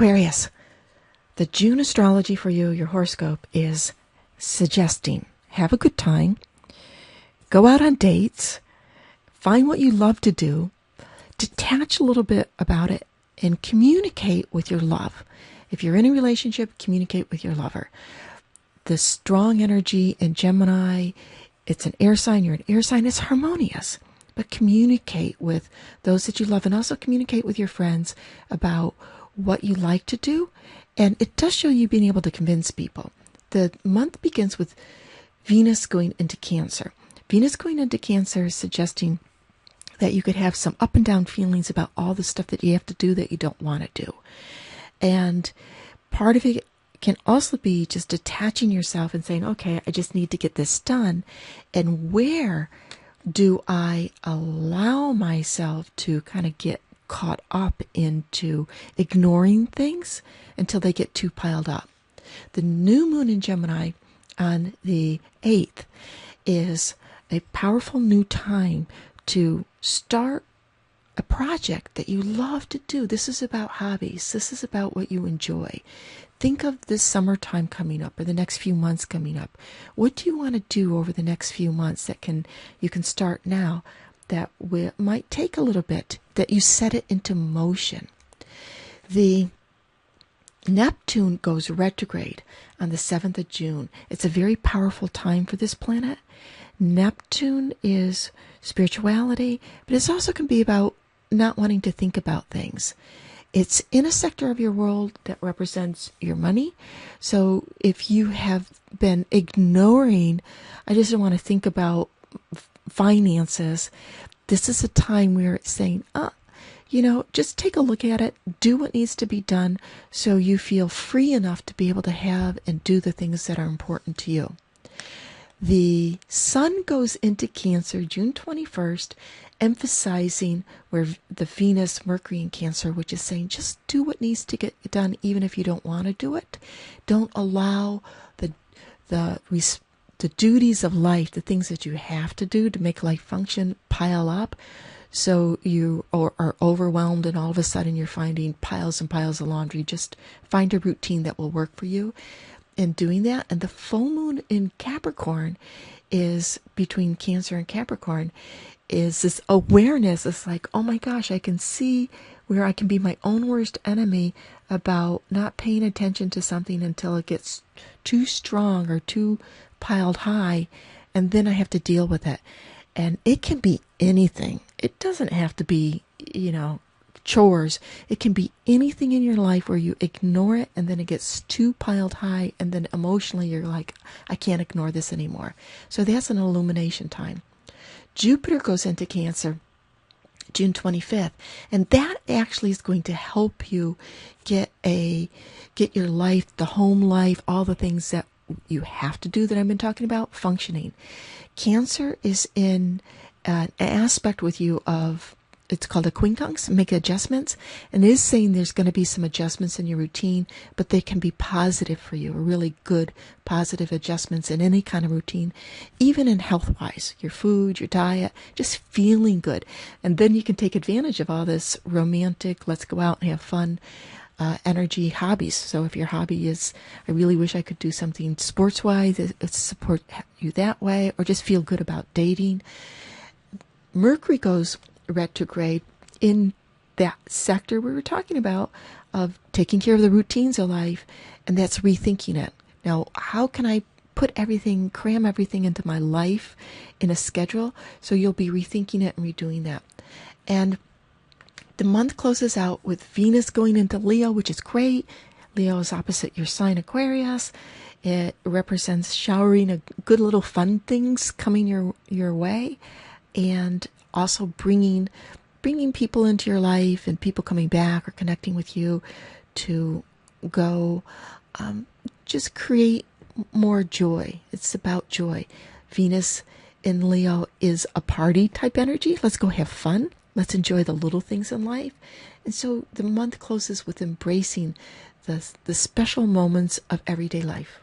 Aquarius, the June astrology for you, your horoscope, is suggesting have a good time, go out on dates, find what you love to do, detach a little bit about it, and communicate with your love. If you're in a relationship, communicate with your lover. The strong energy in Gemini, it's an air sign, you're an air sign, it's harmonious. But communicate with those that you love, and also communicate with your friends about what you like to do. And it does show you being able to convince people. The month begins with Venus going into Cancer. Venus going into Cancer is suggesting that you could have some up and down feelings about all the stuff that you have to do that you don't want to do. And part of it can also be just detaching yourself and saying, okay, I just need to get this done. And where do I allow myself to kind of get caught up into ignoring things until they get too piled up? The new moon in Gemini on the 8th is a powerful new time to start a project that you love to do. This is about hobbies. This is about what you enjoy. Think of this summertime coming up, or the next few months coming up. What do you want to do over the next few months that you can start now that might take a little bit, that you set it into motion? The Neptune goes retrograde on the 7th of June. It's a very powerful time for this planet. Neptune is spirituality, but it also can be about not wanting to think about things. It's in a sector of your world that represents your money. So if you have been ignoring, I just don't want to think about finances, this is a time where it's saying, just take a look at it, do what needs to be done so you feel free enough to be able to have and do the things that are important to you. The Sun goes into Cancer June 21st, emphasizing where the Venus, Mercury in Cancer, which is saying just do what needs to get done even if you don't want to do it. Don't allow the duties of life, the things that you have to do to make life function, pile up. So you are overwhelmed and all of a sudden you're finding piles and piles of laundry. Just find a routine that will work for you in doing that. And the full moon in Capricorn is between Cancer and Capricorn is this awareness. It's like, oh my gosh, I can see where I can be my own worst enemy about not paying attention to something until it gets too strong or too piled high, and then I have to deal with it. And it can be anything. It doesn't have to be, chores. It can be anything in your life where you ignore it and then it gets too piled high, and then emotionally you're like, I can't ignore this anymore. So that's an illumination time. Jupiter goes into Cancer June 25th, and that actually is going to help you get your life, the home life, all the things that you have to do that I've been talking about, functioning. Cancer is in an aspect with you of, it's called a quincunx, make adjustments, and it is saying there's going to be some adjustments in your routine, but they can be positive for you, really good positive adjustments in any kind of routine, even in health-wise, your food, your diet, just feeling good. And then you can take advantage of all this romantic, let's go out and have fun, energy hobbies. So if your hobby is, I really wish I could do something sports-wise, it support you that way, or just feel good about dating. Mercury goes retrograde in that sector we were talking about of taking care of the routines of life, and that's rethinking it. Now, how can I cram everything into my life in a schedule? So you'll be rethinking it and redoing that. And the month closes out with Venus going into Leo, which is great. Leo is opposite your sign Aquarius. It represents showering a good little fun things coming your way, and also bringing people into your life and people coming back or connecting with you to go just create more joy. It's about joy. Venus in Leo is a party type energy. Let's go have fun. Let's enjoy the little things in life. And so the month closes with embracing the special moments of everyday life.